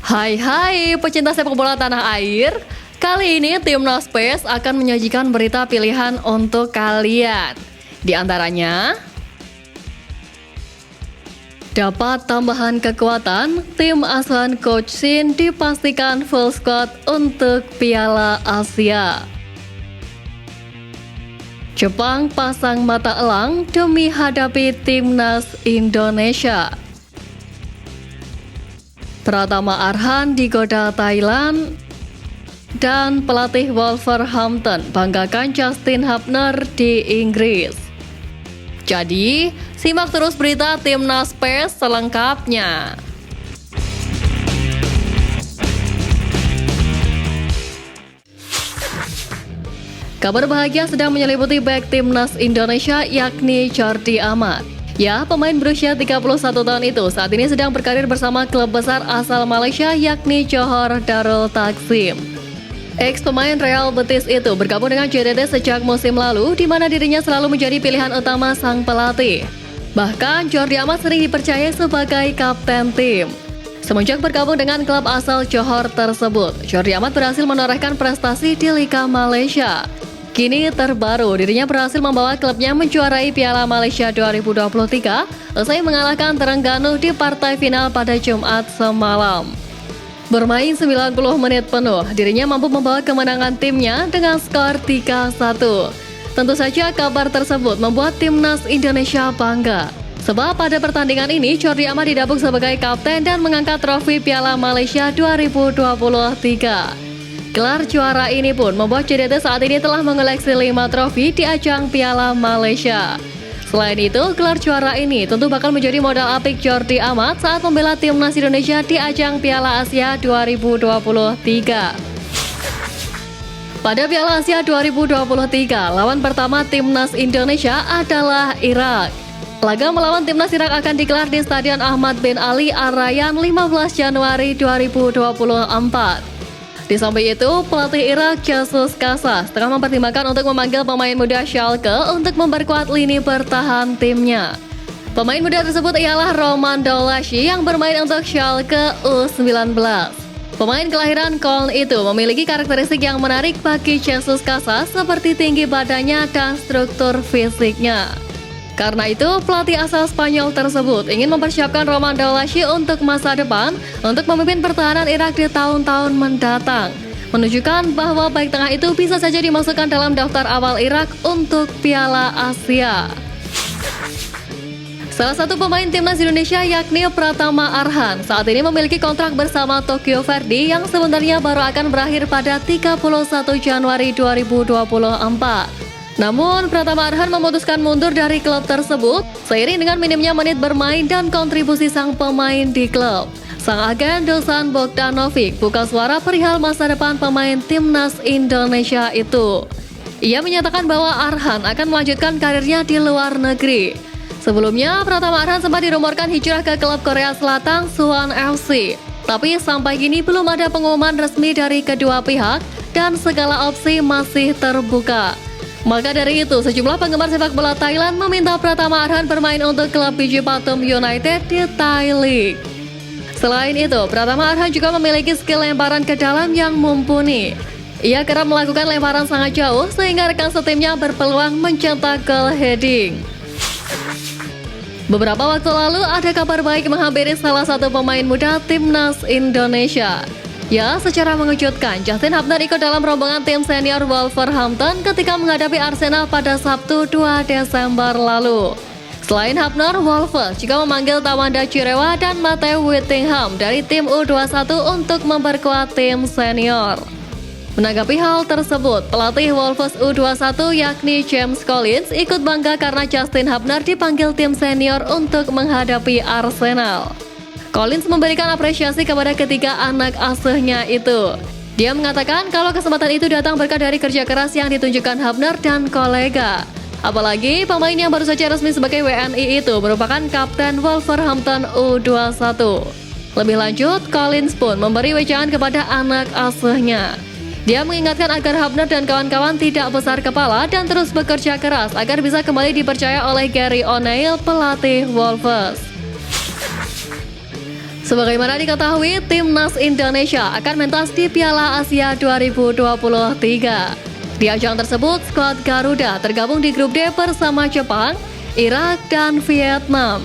Hai pecinta sepak bola tanah air. Kali ini Timnas PES akan menyajikan berita pilihan untuk kalian. Di antaranya, dapat tambahan kekuatan, tim asuhan Coach Shin dipastikan full squad untuk Piala Asia. Jepang pasang mata elang demi hadapi Timnas Indonesia. Pratama Arhan digoda Thailand, dan pelatih Wolverhampton banggakan Justin Hubner di Inggris. Jadi, simak terus berita Timnas PES selengkapnya. Kabar bahagia sedang menyelimuti bek Timnas Indonesia yakni Jordi Amat. Ya, pemain berusia 31 tahun itu saat ini sedang berkarir bersama klub besar asal Malaysia yakni Johor Darul Takzim. Ex-pemain Real Betis itu bergabung dengan JDT sejak musim lalu, di mana dirinya selalu menjadi pilihan utama sang pelatih. Bahkan, Jordi Amat sering dipercaya sebagai kapten tim. Semenjak bergabung dengan klub asal Johor tersebut, Jordi Amat berhasil menorehkan prestasi di Liga Malaysia. Kini terbaru, dirinya berhasil membawa klubnya menjuarai Piala Malaysia 2023 usai mengalahkan Terengganu di partai final pada Jumat semalam. Bermain 90 menit penuh, dirinya mampu membawa kemenangan timnya dengan skor 3-1. Tentu saja kabar tersebut membuat Timnas Indonesia bangga. Sebab pada pertandingan ini, Jordi Amat didapuk sebagai kapten dan mengangkat trofi Piala Malaysia 2023. Gelar juara ini pun membuat JDT saat ini telah mengoleksi 5 trofi di ajang Piala Malaysia. Selain itu, gelar juara ini tentu bakal menjadi modal apik Jordi Amat saat membela Timnas Indonesia di ajang Piala Asia 2023. Pada Piala Asia 2023, lawan pertama Timnas Indonesia adalah Irak. Laga melawan Timnas Irak akan digelar di Stadion Ahmad bin Ali Ar-Rayyan 15 Januari 2024. Di samping itu, pelatih Irak Jesus Casas tengah mempertimbangkan untuk memanggil pemain muda Schalke untuk memperkuat lini bertahan timnya. Pemain muda tersebut ialah Roman Dolashi yang bermain untuk Schalke U19. Pemain kelahiran Köln itu memiliki karakteristik yang menarik bagi Jesus Casas seperti tinggi badannya dan struktur fisiknya. Karena itu, pelatih asal Spanyol tersebut ingin mempersiapkan Roman Dolashi untuk masa depan untuk memimpin pertahanan Irak di tahun-tahun mendatang. Menunjukkan bahwa baik tengah itu bisa saja dimasukkan dalam daftar awal Irak untuk Piala Asia. Salah satu pemain Timnas Indonesia yakni Pratama Arhan saat ini memiliki kontrak bersama Tokyo Verdy yang sebenarnya baru akan berakhir pada 31 Januari 2024. Namun, Pratama Arhan memutuskan mundur dari klub tersebut seiring dengan minimnya menit bermain dan kontribusi sang pemain di klub. Sang agen Dusan Bogdanovic buka suara perihal masa depan pemain Timnas Indonesia itu. Ia menyatakan bahwa Arhan akan melanjutkan karirnya di luar negeri. Sebelumnya, Pratama Arhan sempat dirumorkan hijrah ke klub Korea Selatan Suwon FC. Tapi sampai kini belum ada pengumuman resmi dari kedua pihak dan segala opsi masih terbuka. Maka dari itu, sejumlah penggemar sepak bola Thailand meminta Pratama Arhan bermain untuk klub Biji Pathum United di Thai League. Selain itu, Pratama Arhan juga memiliki skill lemparan ke dalam yang mumpuni. Ia kerap melakukan lemparan sangat jauh sehingga rekan setimnya berpeluang mencetak gol heading. Beberapa waktu lalu ada kabar baik menghampiri salah satu pemain muda Timnas Indonesia. Ya, secara mengejutkan, Justin Hubner ikut dalam rombongan tim senior Wolverhampton ketika menghadapi Arsenal pada Sabtu 2 Desember lalu. Selain Hubner, Wolves juga memanggil Tawanda Chirewa dan Matthew Whittingham dari tim U21 untuk memperkuat tim senior. Menanggapi hal tersebut, pelatih Wolves U21 yakni James Collins ikut bangga karena Justin Hubner dipanggil tim senior untuk menghadapi Arsenal. Collins memberikan apresiasi kepada ketiga anak asuhnya itu. Dia mengatakan kalau kesempatan itu datang berkat dari kerja keras yang ditunjukkan Hubner dan kolega. Apalagi pemain yang baru saja resmi sebagai WNI itu merupakan kapten Wolverhampton U21. Lebih lanjut, Collins pun memberi wejangan kepada anak asuhnya. Dia mengingatkan agar Hubner dan kawan-kawan tidak besar kepala dan terus bekerja keras agar bisa kembali dipercaya oleh Gary O'Neil, pelatih Wolves. Sebagaimana diketahui, Timnas Indonesia akan mentas di Piala Asia 2023. Di ajang tersebut, skuad Garuda tergabung di grup D bersama Jepang, Irak, dan Vietnam.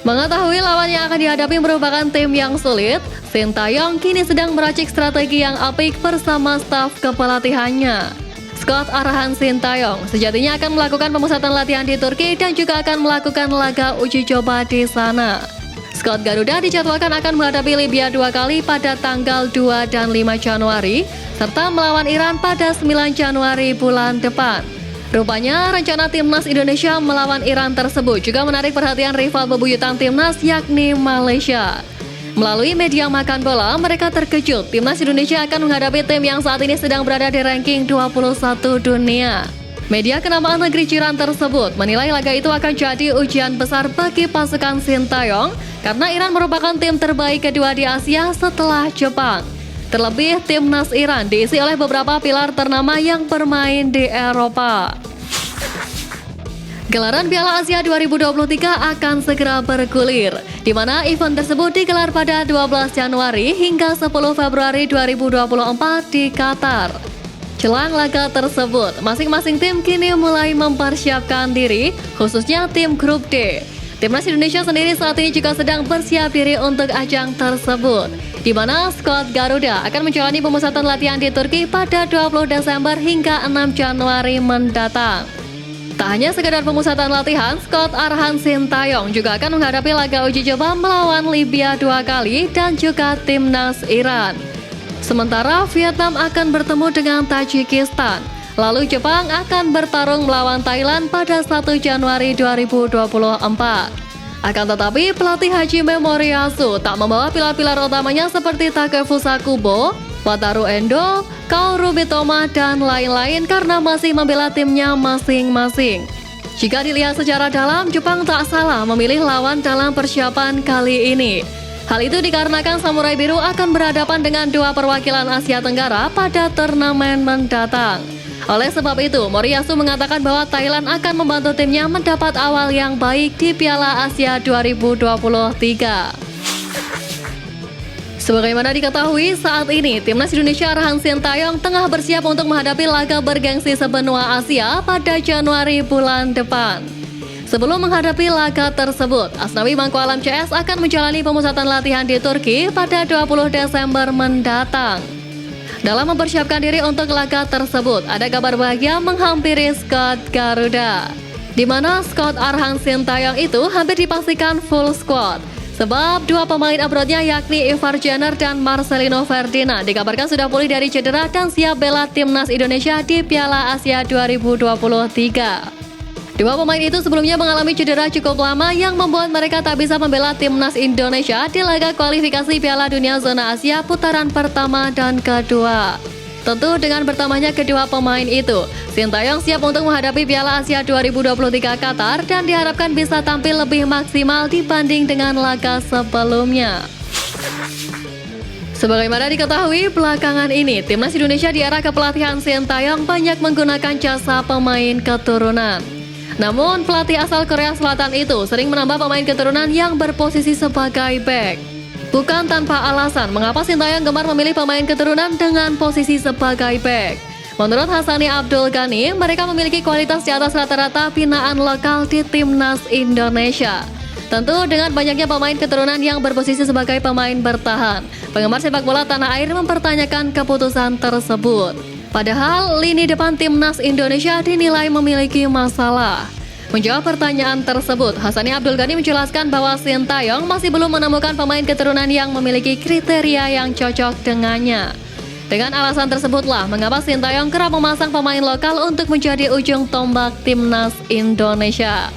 Mengetahui lawan yang akan dihadapi merupakan tim yang sulit, Sintayong kini sedang meracik strategi yang apik bersama staf kepelatihannya. Skuad arahan Sintayong sejatinya akan melakukan pemusatan latihan di Turki dan juga akan melakukan laga uji coba di sana. Skuad Garuda dijadwalkan akan menghadapi Libya 2 kali pada tanggal 2 dan 5 Januari, serta melawan Iran pada 9 Januari bulan depan. Rupanya rencana Timnas Indonesia melawan Iran tersebut juga menarik perhatian rival bebuyutan Timnas yakni Malaysia. Melalui media makan bola, mereka terkejut Timnas Indonesia akan menghadapi tim yang saat ini sedang berada di ranking 21 dunia. Media kenamaan negeri jiran tersebut menilai laga itu akan jadi ujian besar bagi pasukan Sintayong karena Iran merupakan tim terbaik kedua di Asia setelah Jepang. Terlebih, Timnas Iran diisi oleh beberapa pilar ternama yang bermain di Eropa. Gelaran Piala Asia 2023 akan segera bergulir, di mana event tersebut digelar pada 12 Januari hingga 10 Februari 2024 di Qatar. Jelang laga tersebut, masing-masing tim kini mulai mempersiapkan diri, khususnya tim grup D. Timnas Indonesia sendiri saat ini juga sedang bersiap diri untuk ajang tersebut, di mana skuad Garuda akan menjalani pemusatan latihan di Turki pada 20 Desember hingga 6 Januari mendatang. Tak hanya sekedar pemusatan latihan, skuad arahan Sintayong juga akan menghadapi laga uji coba melawan Libya 2 kali dan juga Timnas Iran. Sementara Vietnam akan bertemu dengan Tajikistan. Lalu Jepang akan bertarung melawan Thailand pada 1 Januari 2024. Akan tetapi pelatih Hajime Moriyasu tak membawa pilar-pilar utamanya seperti Takefusa Kubo, Wataru Endo, Kaoru Mitoma, dan lain-lain karena masih membela timnya masing-masing. Jika dilihat secara dalam, Jepang tak salah memilih lawan dalam persiapan kali ini. Hal itu dikarenakan Samurai Biru akan berhadapan dengan dua perwakilan Asia Tenggara pada turnamen mendatang. Oleh sebab itu, Moriyasu mengatakan bahwa Thailand akan membantu timnya mendapat awal yang baik di Piala Asia 2023. Sebagaimana diketahui, saat ini Timnas Indonesia arahan Sintayong tengah bersiap untuk menghadapi laga bergengsi sebenua Asia pada Januari bulan depan. Sebelum menghadapi laga tersebut, Asnawi Mangku Alam CS akan menjalani pemusatan latihan di Turki pada 20 Desember mendatang. Dalam mempersiapkan diri untuk laga tersebut, ada kabar bahagia menghampiri skuad Garuda, di mana skuad arahan Sintayong itu hampir dipastikan full squad. Sebab dua pemain abrodnya yakni Ivar Jenner dan Marcelino Ferdinand dikabarkan sudah pulih dari cedera dan siap bela Timnas Indonesia di Piala Asia 2023. Dua pemain itu sebelumnya mengalami cedera cukup lama yang membuat mereka tak bisa membela Timnas Indonesia di laga kualifikasi Piala Dunia Zona Asia putaran pertama dan kedua. Tentu dengan bertambahnya kedua pemain itu, Sintayong siap untuk menghadapi Piala Asia 2023 Qatar dan diharapkan bisa tampil lebih maksimal dibanding dengan laga sebelumnya. Sebagaimana diketahui, belakangan ini Timnas Indonesia di era kepelatihan Sintayong banyak menggunakan jasa pemain keturunan. Namun, pelatih asal Korea Selatan itu sering menambah pemain keturunan yang berposisi sebagai bek. Bukan tanpa alasan mengapa Sintayong gemar memilih pemain keturunan dengan posisi sebagai bek. Menurut Hassani Abdul Ghani, mereka memiliki kualitas di atas rata-rata binaan lokal di Timnas Indonesia. Tentu dengan banyaknya pemain keturunan yang berposisi sebagai pemain bertahan, penggemar sepak bola tanah air mempertanyakan keputusan tersebut. Padahal lini depan Timnas Indonesia dinilai memiliki masalah. Menjawab pertanyaan tersebut, Hassani Abdul Ghani menjelaskan bahwa Sintayong masih belum menemukan pemain keturunan yang memiliki kriteria yang cocok dengannya. Dengan alasan tersebutlah mengapa Sintayong kerap memasang pemain lokal untuk menjadi ujung tombak Timnas Indonesia.